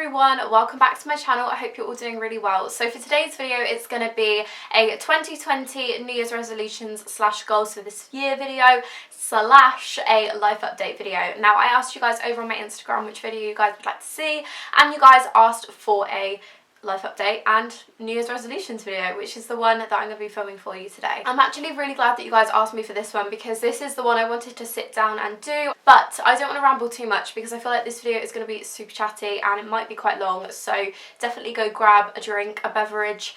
everyone, welcome back to my channel. I hope you're all doing really well. So for today's video, it's going to be a 2020 New Year's resolutions / goals for this year video / a life update video. Now, I asked you guys over on my Instagram which video you guys would like to see, and you guys asked for a life update and New Year's resolutions video, which is the one that I'm going to be filming for you today. I'm actually really glad that you guys asked me for this one because this is the one I wanted to sit down and do, but I don't want to ramble too much because I feel like this video is going to be super chatty and it might be quite long, so definitely go grab a drink, a beverage,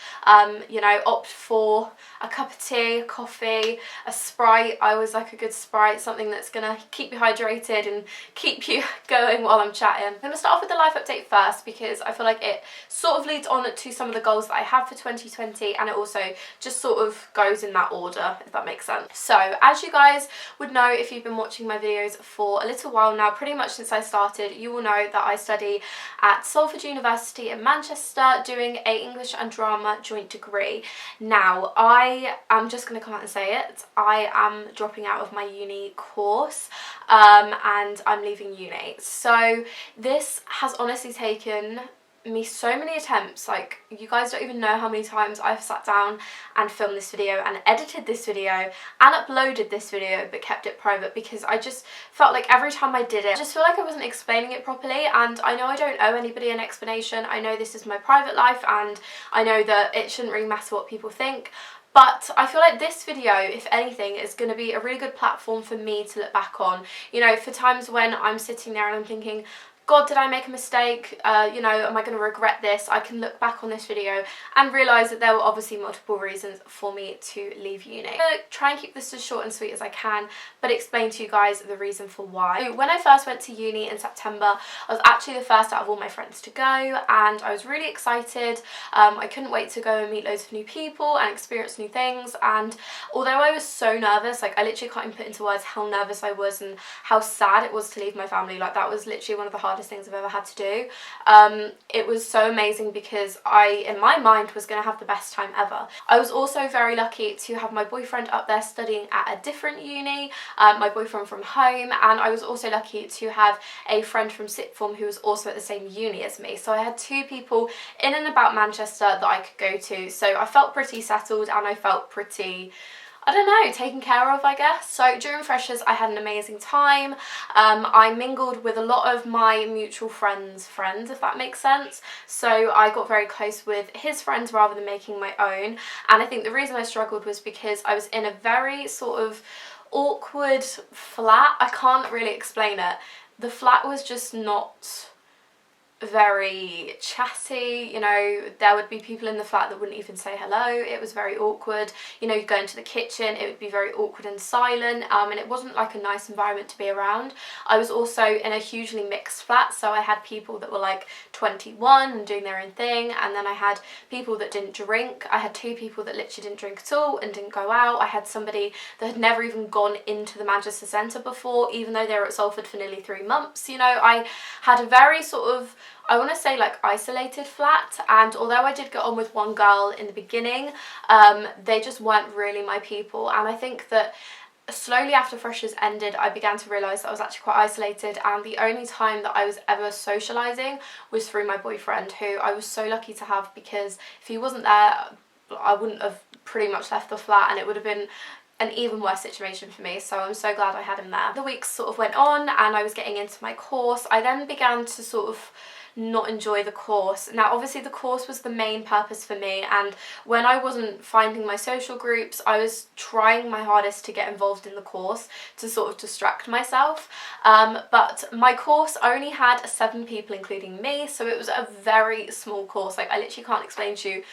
you know, opt for a cup of tea, a coffee, a Sprite. I always like a good Sprite, something that's going to keep you hydrated and keep you going while I'm chatting. I'm going to start off with the life update first because I feel like it sort of leads on to some of the goals that I have for 2020, and it also just sort of goes in that order, if that makes sense. So as you guys would know if you've been watching my videos for a little while now, pretty much since I started, you will know that I study at Salford University in Manchester doing a English and Drama joint degree. Now, I am just going to come out and say it, I am dropping out of my uni course and I'm leaving uni. So this has honestly taken me so many attempts. Like, you guys don't even know how many times I've sat down and filmed this video and edited this video and uploaded this video but kept it private because I just felt like every time I did it, I just feel like I wasn't explaining it properly. And I know I don't owe anybody an explanation. I know this is my private life and I know that it shouldn't really matter what people think. But I feel like this video, if anything, is going to be a really good platform for me to look back on. You know, for times when I'm sitting there and I'm thinking, God, did I make a mistake? You know, am I going to regret this? I can look back on this video and realise that there were obviously multiple reasons for me to leave uni. I'm going to try and keep this as short and sweet as I can, but explain to you guys the reason for why. When I first went to uni in September, I was actually the first out of all my friends to go, and I was really excited. I couldn't wait to go and meet loads of new people and experience new things. And although I was so nervous, like, I literally can't even put into words how nervous I was and how sad it was to leave my family. Like, that was literally one of the hardest things I've ever had to do. It was so amazing because I, in my mind, was going to have the best time ever. I was also very lucky to have my boyfriend up there studying at a different uni, my boyfriend from home, and I was also lucky to have a friend from sixth form who was also at the same uni as me. So I had two people in and about Manchester that I could go to, so I felt pretty settled and I felt pretty, I don't know, taken care of, I guess. So during Freshers, I had an amazing time. I mingled with a lot of my mutual friends, if that makes sense. So I got very close with his friends rather than making my own. And I think the reason I struggled was because I was in a very sort of awkward flat. I can't really explain it. The flat was just not very chatty. You know, there would be people in the flat that wouldn't even say hello. It was very awkward. You know, you go into the kitchen, it would be very awkward and silent, and it wasn't like a nice environment to be around. I was also in a hugely mixed flat, so I had people that were like 21 and doing their own thing, and then I had people that didn't drink. I had two people that literally didn't drink at all and didn't go out. I had somebody that had never even gone into the Manchester Centre before, even though they were at Salford for nearly 3 months. You know, I had a very sort of, I want to say, like, isolated flat, and although I did get on with one girl in the beginning, they just weren't really my people. And I think that slowly after Freshers ended, I began to realise that I was actually quite isolated, and the only time that I was ever socialising was through my boyfriend, who I was so lucky to have, because if he wasn't there, I wouldn't have pretty much left the flat and it would have been an even worse situation for me. So I'm so glad I had him there. The weeks sort of went on and I was getting into my course. I then began to sort of not enjoy the course. Now, obviously the course was the main purpose for me, and when I wasn't finding my social groups, I was trying my hardest to get involved in the course to sort of distract myself. But my course only had 7 people including me, so it was a very small course. Like, I literally can't explain to you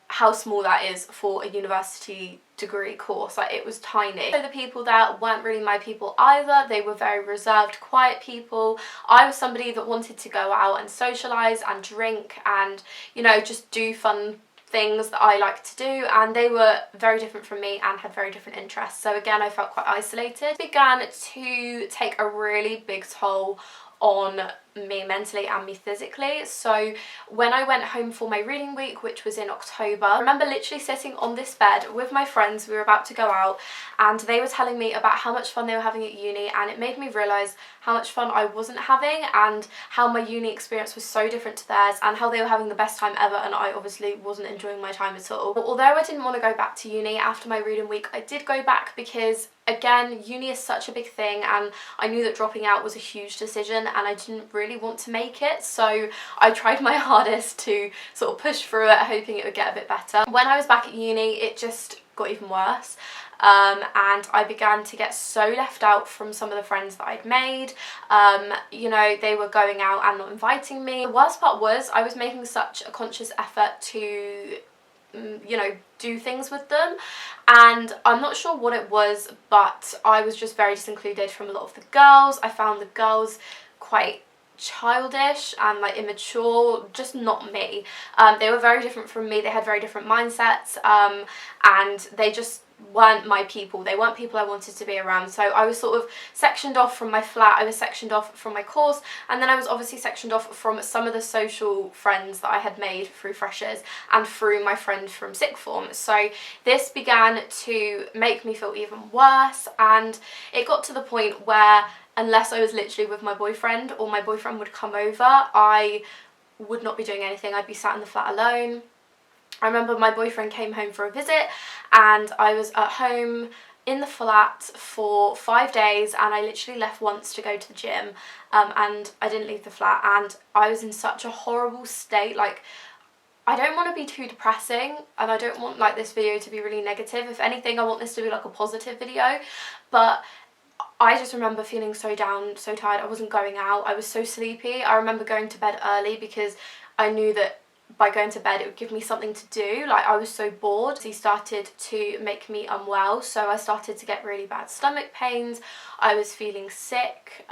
how small that is for a university degree course. Like, it was tiny. So the people there weren't really my people either. They were very reserved, quiet people. I was somebody that wanted to go out and socialise and drink and, you know, just do fun things that I like to do, and they were very different from me and had very different interests. So again, I felt quite isolated. It began to take a really big toll on me mentally and me physically. So when I went home for my reading week, which was in October, I remember literally sitting on this bed with my friends. We were about to go out and they were telling me about how much fun they were having at uni, and it made me realise how much fun I wasn't having and how my uni experience was so different to theirs, and how they were having the best time ever and I obviously wasn't enjoying my time at all. Although I didn't want to go back to uni after my reading week, I did go back because again, uni is such a big thing and I knew that dropping out was a huge decision and I didn't really want to make it, so I tried my hardest to sort of push through it, hoping it would get a bit better. When I was back at uni, it just got even worse. And I began to get so left out from some of the friends that I'd made. You know, they were going out and not inviting me. The worst part was I was making such a conscious effort to, you know, do things with them, and I'm not sure what it was, but I was just very disincluded from a lot of the girls. I found the girls quite childish and like immature, just not me. They were very different from me, they had very different mindsets, and they just weren't my people. They weren't people I wanted to be around. So I was sort of sectioned off from my flat, I was sectioned off from my course, and then I was obviously sectioned off from some of the social friends that I had made through freshers and through my friend from sixth form. So this began to make me feel even worse, and it got to the point where unless I was literally with my boyfriend or my boyfriend would come over, I would not be doing anything. I'd be sat in the flat alone. I remember my boyfriend came home for a visit and I was at home in the flat for 5 days, and I literally left once to go to the gym, and I didn't leave the flat, and I was in such a horrible state. Like, I don't want to be too depressing and I don't want like this video to be really negative. If anything, I want this to be like a positive video, but I just remember feeling so down, so tired. I wasn't going out, I was so sleepy. I remember going to bed early because I knew that by going to bed it would give me something to do. Like, I was so bored. He started to make me unwell, so I started to get really bad stomach pains. I was feeling sick.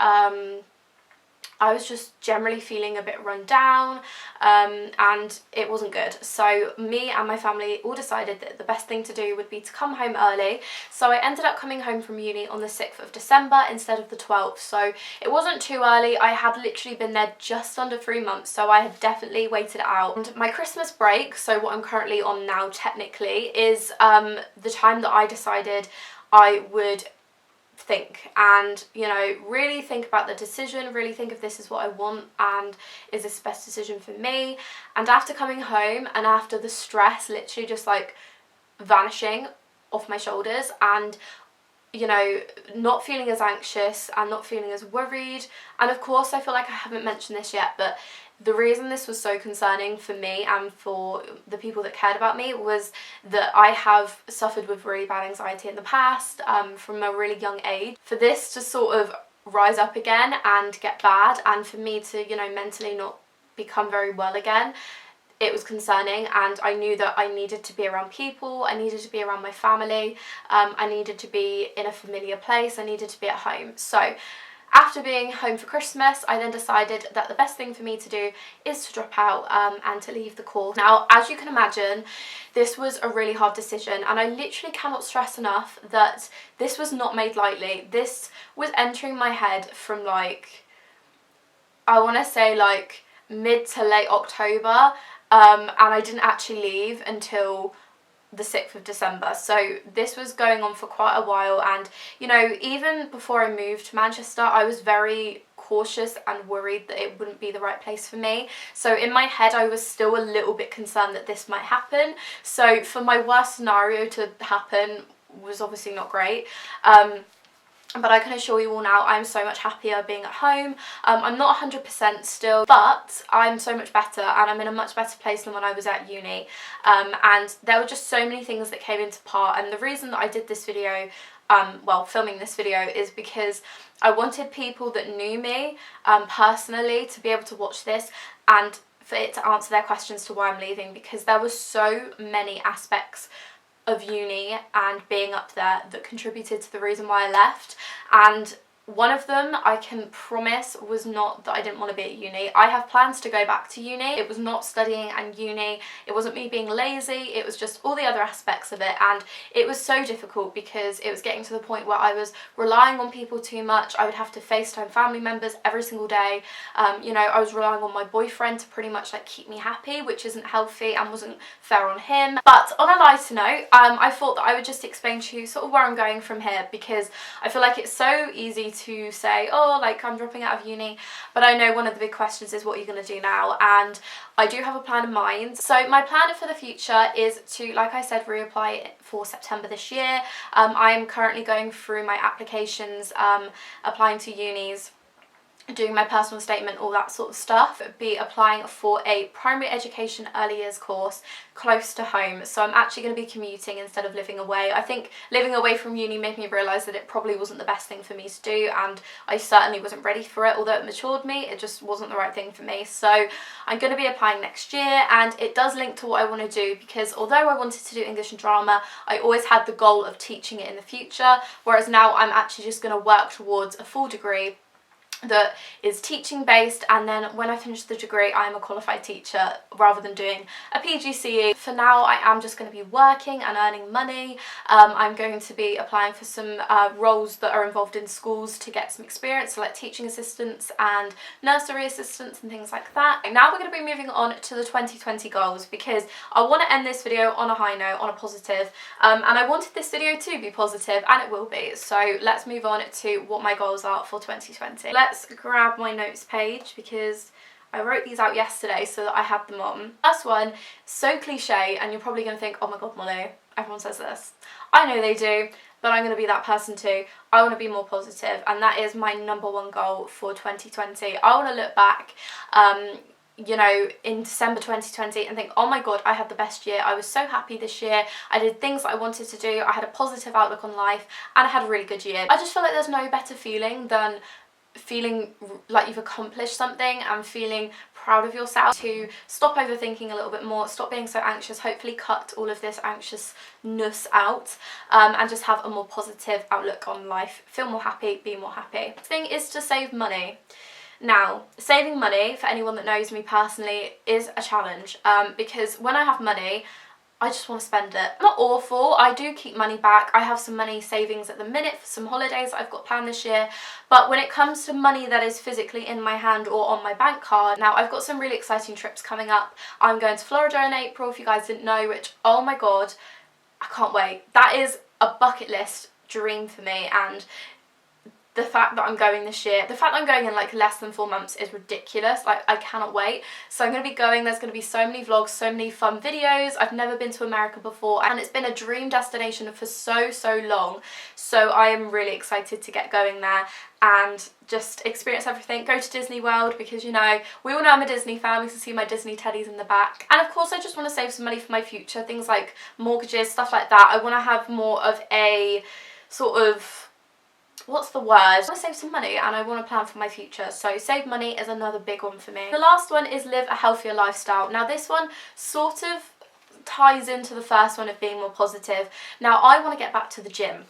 I was just generally feeling a bit run down, and it wasn't good. So me and my family all decided that the best thing to do would be to come home early. So I ended up coming home from uni on the 6th of December instead of the 12th. So it wasn't too early. I had literally been there just under 3 months, so I had definitely waited it out. And my Christmas break, so what I'm currently on now technically, is the time that I decided I would think and, you know, really think about the decision, really think if this is what I want and is this the best decision for me. And after coming home and after the stress literally just like vanishing off my shoulders, and, you know, not feeling as anxious and not feeling as worried, and of course I feel like I haven't mentioned this yet, but the reason this was so concerning for me and for the people that cared about me was that I have suffered with really bad anxiety in the past, from a really young age. For this to sort of rise up again and get bad, and for me to, you know, mentally not become very well again, it was concerning, and I knew that I needed to be around people, I needed to be around my family, I needed to be in a familiar place, I needed to be at home. So after being home for Christmas, I then decided that the best thing for me to do is to drop out and to leave the course. Now, as you can imagine, this was a really hard decision, and I literally cannot stress enough that this was not made lightly. This was entering my head from like, I want to say like mid to late October, and I didn't actually leave until the 6th of December. So this was going on for quite a while, and, you know, even before I moved to Manchester, I was very cautious and worried that it wouldn't be the right place for me. So in my head I was still a little bit concerned that this might happen. So for my worst scenario to happen was obviously not great. But I can assure you all now, I'm so much happier being at home. I'm not 100% still, but I'm so much better and I'm in a much better place than when I was at uni. And there were just so many things that came into part, and the reason that I did this video, well, filming this video, is because I wanted people that knew me personally to be able to watch this and for it to answer their questions to why I'm leaving, because there were so many aspects of uni and being up there that contributed to the reason why I left. And One of them, I can promise, was not that I didn't want to be at uni. I have plans to go back to uni. It was not studying and uni. It wasn't me being lazy. It was just all the other aspects of it. And it was so difficult because it was getting to the point where I was relying on people too much. I would have to FaceTime family members every single day. You know, I was relying on my boyfriend to pretty much like keep me happy, which isn't healthy and wasn't fair on him. But on a lighter note, I thought that I would just explain to you sort of where I'm going from here, because I feel like it's so easy to say, oh, like I'm dropping out of uni, but I know one of the big questions is what you're going to do now, and I do have a plan in mind. So my plan for the future is to, like I said, reapply for September this year. I am currently going through my applications, applying to unis, doing my personal statement, all that sort of stuff. Be applying for a primary education early years course close to home, so I'm actually going to be commuting instead of living away. I think living away from uni made me realise that it probably wasn't the best thing for me to do, and I certainly wasn't ready for it. Although it matured me, it just wasn't the right thing for me. So I'm going to be applying next year, and it does link to what I want to do, because although I wanted to do English and drama, I always had the goal of teaching it in the future, whereas now I'm actually just going to work towards a full degree that is teaching based, and then when I finish the degree I'm a qualified teacher rather than doing a PGCE. For now I am just going to be working and earning money. I'm going to be applying for some roles that are involved in schools to get some experience, so like teaching assistants and nursery assistants and things like that. And now we're going to be moving on to the 2020 goals, because I want to end this video on a high note, on a positive, and I wanted this video to be positive, and it will be. So let's move on to what my goals are for 2020. Let's grab my notes page, because I wrote these out yesterday so that I had them on. First one, so cliche, and you're probably going to think, oh my god, Molly, everyone says this. I know they do, but I'm going to be that person too. I want to be more positive, and that is my #1 goal for 2020. I want to look back, you know, in December 2020 and think, oh my god, I had the best year. I was so happy this year. I did things that I wanted to do. I had a positive outlook on life, and I had a really good year. I just feel like there's no better feeling than feeling like you've accomplished something and feeling proud of yourself. To stop overthinking a little bit more, stop being so anxious, hopefully cut all of this anxiousness out, and just have a more positive outlook on life. Feel more happy, be more happy. The thing is to save money. Now, saving money, for anyone that knows me personally, is a challenge, because when I have money, I just want to spend it. Not awful, I do keep money back. I have some money savings at the minute for some holidays that I've got planned this year, but when it comes to money that is physically in my hand or on my bank card, now I've got some really exciting trips coming up. I'm going to Florida in April, if you guys didn't know, which, oh my god, I can't wait. That is a bucket list dream for me, and the fact that I'm going this year, the fact that I'm going in like less than 4 months is ridiculous. Like, I cannot wait. So I'm going to be going, there's going to be so many vlogs, so many fun videos. I've never been to America before, and it's been a dream destination for so long. So I am really excited to get going there and just experience everything. Go to Disney World, because, you know, we all know I'm a Disney fan. We can see my Disney teddies in the back. And of course I just want to save some money for my future, things like mortgages, stuff like that. I want to have more of a sort of, what's the word? I want to save some money and I want to plan for my future. So save money is another big one for me. The last one is live a healthier lifestyle. Now this one sort of ties into the first one of being more positive. Now I want to get back to the gym.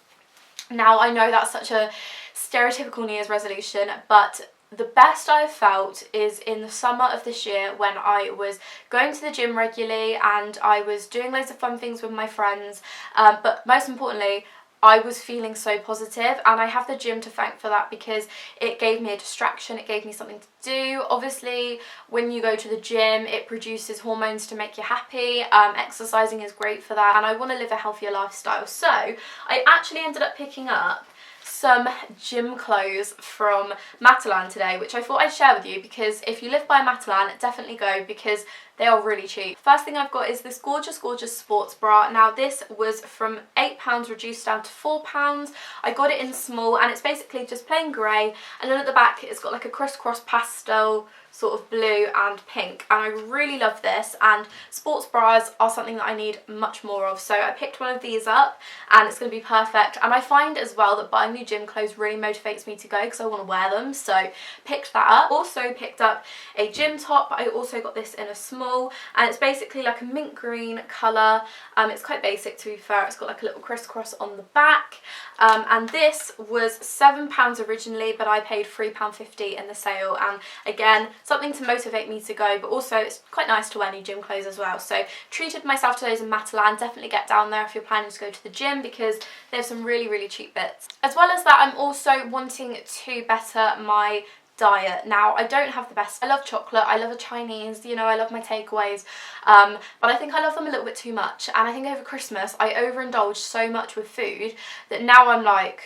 Now I know that's such a stereotypical New Year's resolution, but the best I've felt is in the summer of this year, when I was going to the gym regularly and I was doing loads of fun things with my friends, but most importantly, I was feeling so positive, and I have the gym to thank for that, because it gave me a distraction, it gave me something to do. Obviously, when you go to the gym, it produces hormones to make you happy. Exercising is great for that, and I want to live a healthier lifestyle. So I actually ended up picking up some gym clothes from Matalan today, which I thought I'd share with you, because if you live by Matalan, definitely go, because they are really cheap. First thing I've got is this gorgeous sports bra. Now this was from £8 reduced down to £4. I got it in small, and it's basically just plain grey, and then at the back it's got like a crisscross pastel sort of blue and pink, and I really love this, and sports bras are something that I need much more of, so I picked one of these up and it's going to be perfect. And I find as well that buying new gym clothes really motivates me to go because I want to wear them, so picked that up. Also picked up a gym top. I also got this in a small, and it's basically like a mint green colour. It's quite basic, to be fair. It's got like a little crisscross on the back, and this was £7 originally, but I paid £3.50 in the sale, and again, something to motivate me to go, but also it's quite nice to wear new gym clothes as well. So treated myself to those in Matalan. Definitely get down there if you're planning to go to the gym because they have some really, really cheap bits. As well as that, I'm also wanting to better my diet. Now, I don't have the best. I love chocolate, I love a Chinese, you know, I love my takeaways, but I think I love them a little bit too much, and I think over Christmas I overindulged so much with food that now I'm like,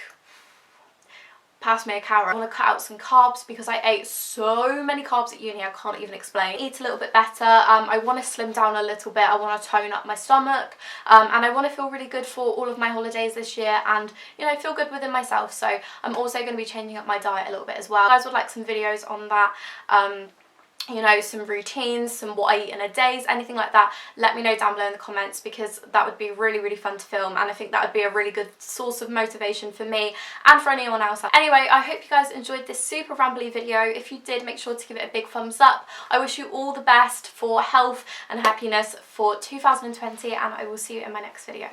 pass me a carrot. I want to cut out some carbs because I ate so many carbs at uni I can't even explain. Eat a little bit better. I want to slim down a little bit. I want to tone up my stomach, and I want to feel really good for all of my holidays this year, and you know, feel good within myself. So I'm also going to be changing up my diet a little bit as well. If you guys would like some videos on that, you know, some routines, some what I eat in a day, anything like that, let me know down below in the comments, because that would be really, really fun to film, and I think that would be a really good source of motivation for me and for anyone else. Anyway, I hope you guys enjoyed this super rambly video. If you did, make sure to give it a big thumbs up. I wish you all the best for health and happiness for 2020, and I will see you in my next video.